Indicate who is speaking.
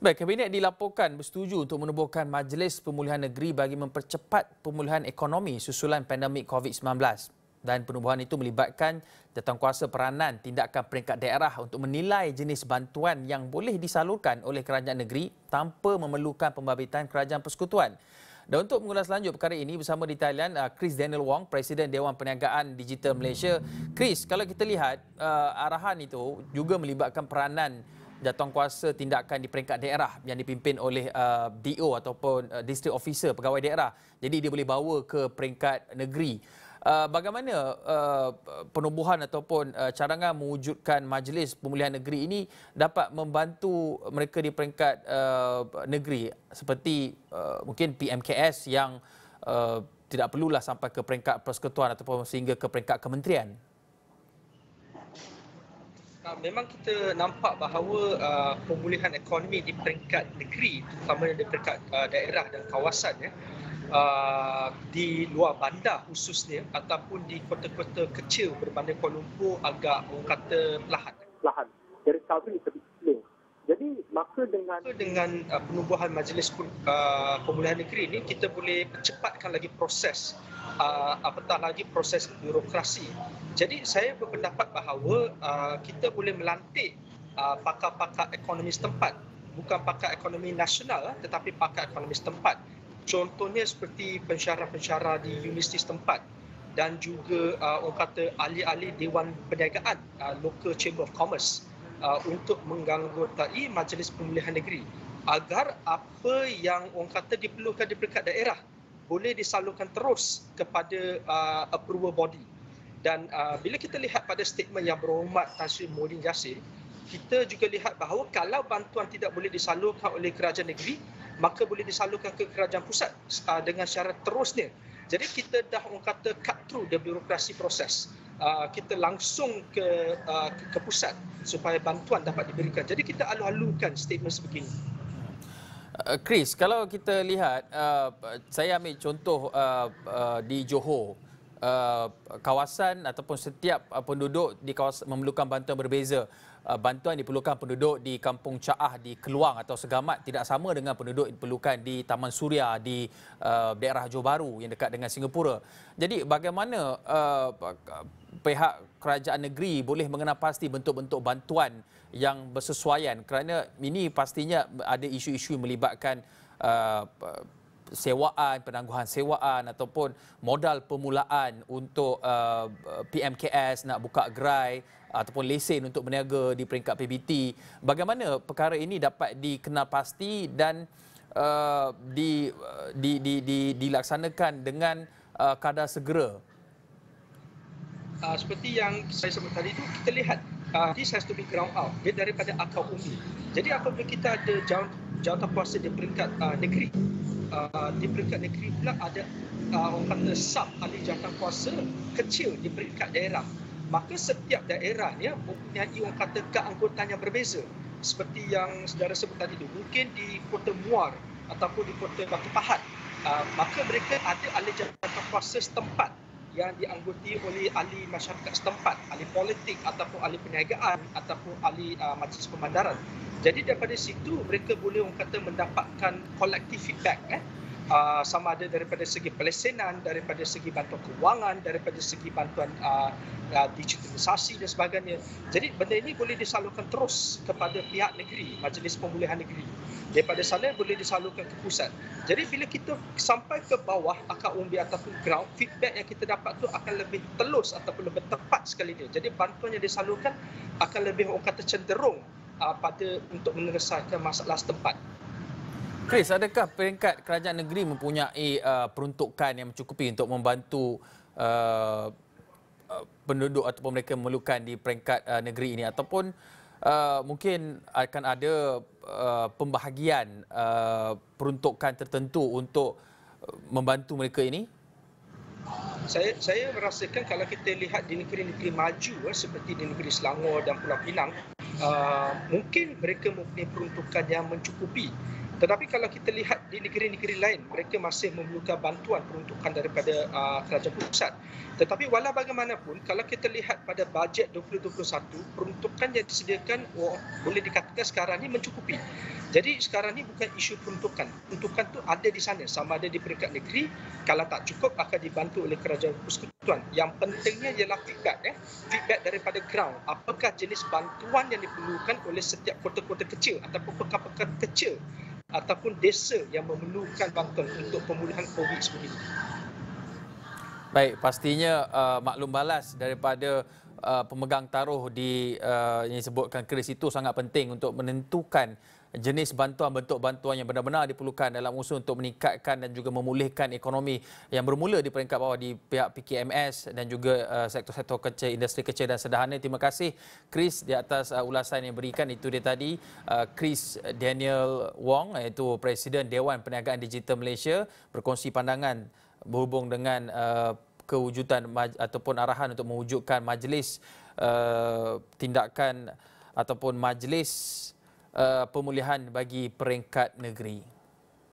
Speaker 1: Baik, Kabinet dilaporkan bersetuju untuk menubuhkan Majlis Pemulihan Negeri bagi mempercepat pemulihan ekonomi susulan pandemik COVID-19. Dan penubuhan itu melibatkan jawatankuasa peranan tindakan peringkat daerah untuk menilai jenis bantuan yang boleh disalurkan oleh kerajaan negeri tanpa memerlukan pembabitan kerajaan persekutuan. Dan untuk mengulas lanjut perkara ini bersama di Thailand, Chris Daniel Wong, Presiden Dewan Perniagaan Digital Malaysia. Chris, kalau kita lihat arahan itu juga melibatkan peranan jawatankuasa tindakan di peringkat daerah yang dipimpin oleh DO ataupun District Officer pegawai daerah. Jadi dia boleh bawa ke peringkat negeri. Bagaimana penubuhan ataupun cadangan mewujudkan Majlis Pemulihan Negeri ini dapat membantu mereka di peringkat negeri seperti mungkin PMKS yang tidak perlulah sampai ke peringkat persekutuan ataupun sehingga ke peringkat kementerian?
Speaker 2: Memang kita nampak bahawa pemulihan ekonomi di peringkat negeri, terutamanya di peringkat daerah dan kawasan di luar bandar khususnya ataupun di kota-kota kecil berbanding Kuala Lumpur agak orang kata perlahan.
Speaker 3: The recovery is a bit slow. Jadi maka
Speaker 2: dengan penubuhan Majlis Pemulihan Negeri ini kita boleh percepatkan lagi proses apatah lagi proses birokrasi. Jadi saya berpendapat bahawa kita boleh melantik pakar-pakar ekonomi setempat, bukan pakar ekonomi nasional tetapi pakar ekonomi setempat. Contohnya seperti pensyarah-pensyarah di universiti setempat dan juga orang kata ahli-ahli Dewan Perniagaan, Local Chamber of Commerce untuk menganggotai Majlis Pemulihan Negeri agar apa yang orang kata diperlukan di peringkat daerah boleh disalurkan terus kepada approval body. Dan bila kita lihat pada statement yang berhormat Tan Sri Muhyiddin Yassin, kita juga lihat bahawa kalau bantuan tidak boleh disalurkan oleh kerajaan negeri, maka boleh disalurkan ke kerajaan pusat dengan syarat terusnya. Jadi kita dah orang kata cut through the birokrasi proses. Kita langsung ke pusat supaya bantuan dapat diberikan. Jadi kita alu-alukan statement sebegini.
Speaker 1: Chris, kalau kita lihat, saya ambil contoh di Johor. Kawasan ataupun setiap penduduk di kawasan memerlukan bantuan berbeza. Bantuan diperlukan penduduk di Kampung Caah di Keluang atau Segamat tidak sama dengan penduduk diperlukan di Taman Suria di daerah Johor Bahru yang dekat dengan Singapura. Jadi bagaimana pihak kerajaan negeri boleh mengenal pasti bentuk-bentuk bantuan yang bersesuaian, kerana ini pastinya ada isu-isu yang melibatkan sewaan, penangguhan sewaan ataupun modal permulaan untuk PMKS nak buka gerai ataupun lesen untuk berniaga di peringkat PBT. Bagaimana perkara ini dapat dikenal pasti dan dilaksanakan dengan kadar segera?
Speaker 2: Seperti yang saya sebut tadi itu, kita lihat this has to be ground out. Dia daripada akar umbi. Jadi apabila kita ada jawatankuasa di peringkat negeri, di peringkat negeri pula ada orang kata sub ahli jawatankuasa kecil di peringkat daerah. Maka setiap daerah ni mempunyai orang kata keanggotaan yang berbeza. Seperti yang saudara sebut tadi itu, mungkin di Kota Muar ataupun di Kota Batu Pahat, maka mereka ada ahli jawatankuasa setempat yang dianggoti oleh ahli masyarakat setempat, ahli politik ataupun ahli perniagaan ataupun ahli majlis pemandaran. Jadi daripada situ mereka boleh orang kata mendapatkan collective feedback sama ada daripada segi pelesenan, daripada segi bantuan kewangan, daripada segi bantuan digitalisasi dan sebagainya. Jadi benda ini boleh disalurkan terus kepada pihak negeri, Majlis Pemulihan Negeri. Daripada sana boleh disalurkan ke pusat. Jadi bila kita sampai ke bawah akar umbi ataupun ground, feedback yang kita dapat tu akan lebih telus ataupun lebih tepat sekali dia. Jadi bantuan yang disalurkan akan lebih orang kata cenderung pada untuk menyelesaikan masalah setempat.
Speaker 1: Chris, adakah peringkat kerajaan negeri mempunyai peruntukan yang mencukupi untuk membantu penduduk ataupun mereka memerlukan di peringkat negeri ini, ataupun mungkin akan ada pembahagian peruntukan tertentu untuk membantu mereka ini?
Speaker 2: Saya merasakan kalau kita lihat di negeri-negeri maju seperti di negeri Selangor dan Pulau Pinang, mungkin mereka mempunyai peruntukan yang mencukupi. Tetapi kalau kita lihat di negeri-negeri lain, mereka masih memerlukan bantuan peruntukan daripada kerajaan pusat. Tetapi walau bagaimanapun, kalau kita lihat pada bajet 2021, peruntukan yang disediakan boleh dikatakan sekarang ini mencukupi. Jadi sekarang ini bukan isu peruntukan. Peruntukan tu ada di sana, sama ada di peringkat negeri. Kalau tak cukup, akan dibantu oleh kerajaan persekutuan. Yang pentingnya ialah feedback. Feedback daripada ground. Apakah jenis bantuan yang diperlukan oleh setiap kota-kota kecil ataupun pekan-pekan kecil ataupun desa yang memerlukan bantuan untuk pemulihan COVID sendiri.
Speaker 1: Baik, pastinya maklum balas daripada pemegang taruh di yang disebutkan keris itu sangat penting untuk menentukan jenis bantuan, bentuk bantuan yang benar-benar diperlukan dalam usaha untuk meningkatkan dan juga memulihkan ekonomi yang bermula di peringkat bawah di pihak PKMS dan juga sektor-sektor kecil, industri kecil dan sederhana. Terima kasih Chris di atas ulasan yang berikan. Itu dia tadi Chris Daniel Wong, iaitu Presiden Dewan Perniagaan Digital Malaysia, berkongsi pandangan berhubung dengan kewujudan ataupun arahan untuk mewujudkan majlis tindakan ataupun majlis pemulihan bagi peringkat negeri.